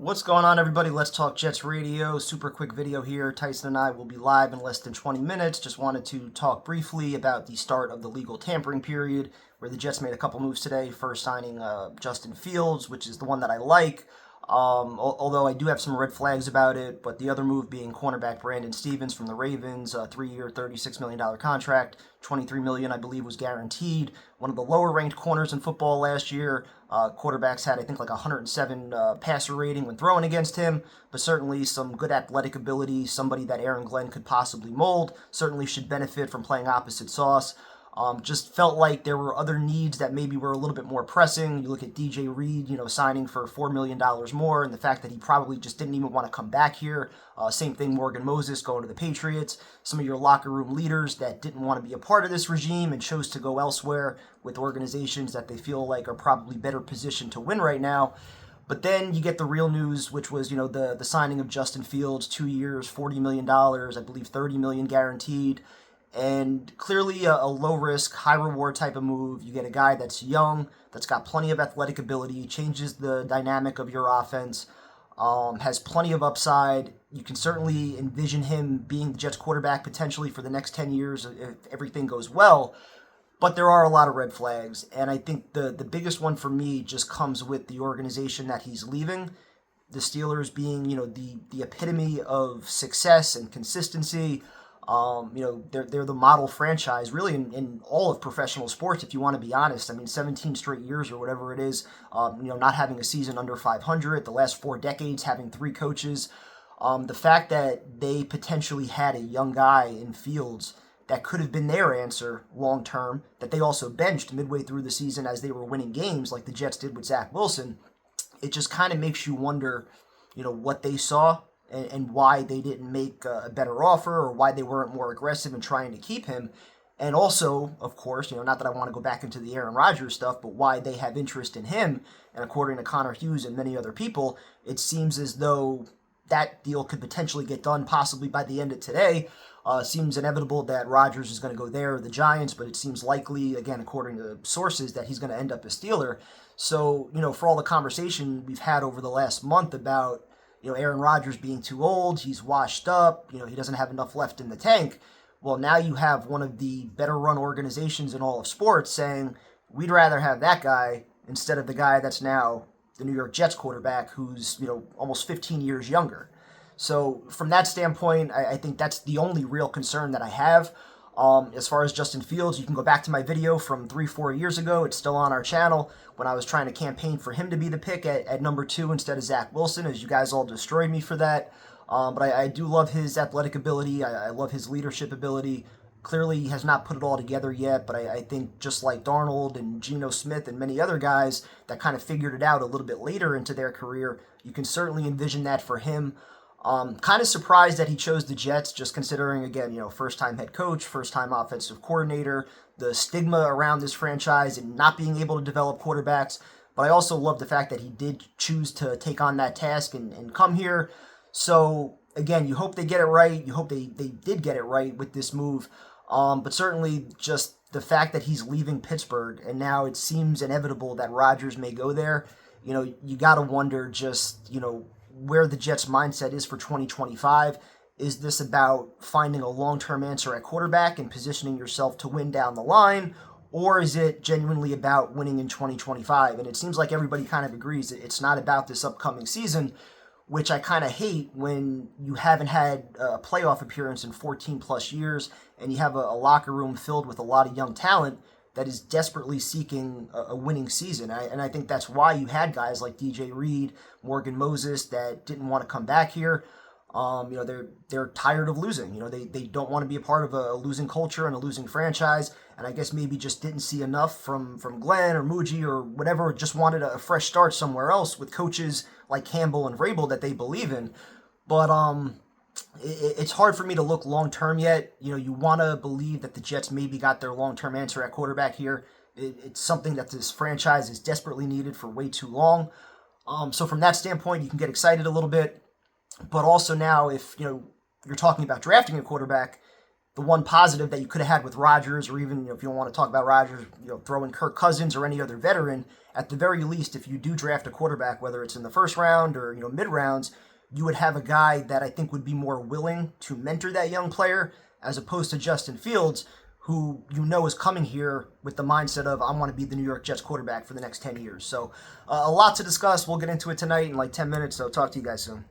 What's going on, everybody? Let's Talk Jets Radio. Super quick video here. Tyson and I will be live in less than 20 minutes. Just wanted to talk briefly about the start of the legal tampering period, where the Jets made a couple moves today. First signing Justin Fields, which is the one that I like. Although I do have some red flags about it, but the other move being cornerback Brandon Stevens from the Ravens, a 3-year, $36 million contract, $23 million, I believe, was guaranteed. One of the lower-ranked corners in football last year. Quarterbacks had, I think, like 107 passer rating when throwing against him, but certainly some good athletic ability, somebody that Aaron Glenn could possibly mold, certainly should benefit from playing opposite sauce. Just felt like there were other needs that maybe were a little bit more pressing. You look at DJ Reed, signing for $4 million more, and the fact that he probably just didn't even want to come back here. Same thing, Morgan Moses going to the Patriots. Some of your locker room leaders that didn't want to be a part of this regime and chose to go elsewhere with organizations that they feel like are probably better positioned to win right now. But then you get the real news, which was, the signing of Justin Fields, 2 years, $40 million, I believe $30 million guaranteed. And clearly a low-risk, high-reward type of move. You get a guy that's young, that's got plenty of athletic ability, changes the dynamic of your offense, has plenty of upside. You can certainly envision him being the Jets quarterback potentially for the next 10 years if everything goes well. But there are a lot of red flags, and I think the biggest one for me just comes with the organization that he's leaving. The Steelers being, the epitome of success and consistency. They're the model franchise really in all of professional sports, if you want to be honest. I mean, 17 straight years or whatever it is, not having a season under 500, the last 4 decades having 3 coaches. The fact that they potentially had a young guy in Fields that could have been their answer long term, that they also benched midway through the season as they were winning games like the Jets did with Zach Wilson, it just kind of makes you wonder, what they saw and why they didn't make a better offer or why they weren't more aggressive in trying to keep him. And also, of course, not that I want to go back into the Aaron Rodgers stuff, but why they have interest in him. And according to Connor Hughes and many other people, it seems as though that deal could potentially get done possibly by the end of today. Seems inevitable that Rodgers is going to go there or the Giants, but it seems likely, again, according to sources, that he's going to end up a Steeler. So, for all the conversation we've had over the last month about Aaron Rodgers being too old, he's washed up, he doesn't have enough left in the tank. Well, now you have one of the better run organizations in all of sports saying, we'd rather have that guy instead of the guy that's now the New York Jets quarterback who's, almost 15 years younger. So from that standpoint, I think that's the only real concern that I have. As far as Justin Fields, you can go back to my video from 3-4 years ago. It's still on our channel when I was trying to campaign for him to be the pick at number 2 instead of Zach Wilson, as you guys all destroyed me for that. But I do love his athletic ability. I love his leadership ability. Clearly, he has not put it all together yet, but I think just like Darnold and Geno Smith and many other guys that kind of figured it out a little bit later into their career, you can certainly envision that for him. Kind of surprised that he chose the Jets, just considering, again, first-time head coach, first-time offensive coordinator, the stigma around this franchise and not being able to develop quarterbacks. But I also love the fact that he did choose to take on that task and come here. So, again, you hope they get it right. You hope they did get it right with this move. But certainly just the fact that he's leaving Pittsburgh and now it seems inevitable that Rodgers may go there, you got to wonder just, where the Jets' mindset is for 2025. Is this about finding a long-term answer at quarterback and positioning yourself to win down the line? Or is it genuinely about winning in 2025? And it seems like everybody kind of agrees that it's not about this upcoming season, which I kind of hate when you haven't had a playoff appearance in 14-plus years and you have a locker room filled with a lot of young talent that is desperately seeking a winning season. And I think that's why you had guys like DJ Reed, Morgan Moses that didn't want to come back here. They're tired of losing. They don't want to be a part of a losing culture and a losing franchise. And I guess maybe just didn't see enough from Glenn or Muji or whatever, just wanted a fresh start somewhere else with coaches like Campbell and Vrabel that they believe in. But it's hard for me to look long-term yet. You want to believe that the Jets maybe got their long-term answer at quarterback here. It's something that this franchise is desperately needed for way too long. So from that standpoint, you can get excited a little bit. But also now, if you're talking about drafting a quarterback, the one positive that you could have had with Rodgers, or even if you don't want to talk about Rodgers, throw in Kirk Cousins or any other veteran. At the very least, if you do draft a quarterback, whether it's in the first round or mid rounds, you would have a guy that I think would be more willing to mentor that young player, as opposed to Justin Fields, who is coming here with the mindset of, I want to be the New York Jets quarterback for the next 10 years. So a lot to discuss. We'll get into it tonight in like 10 minutes, so talk to you guys soon.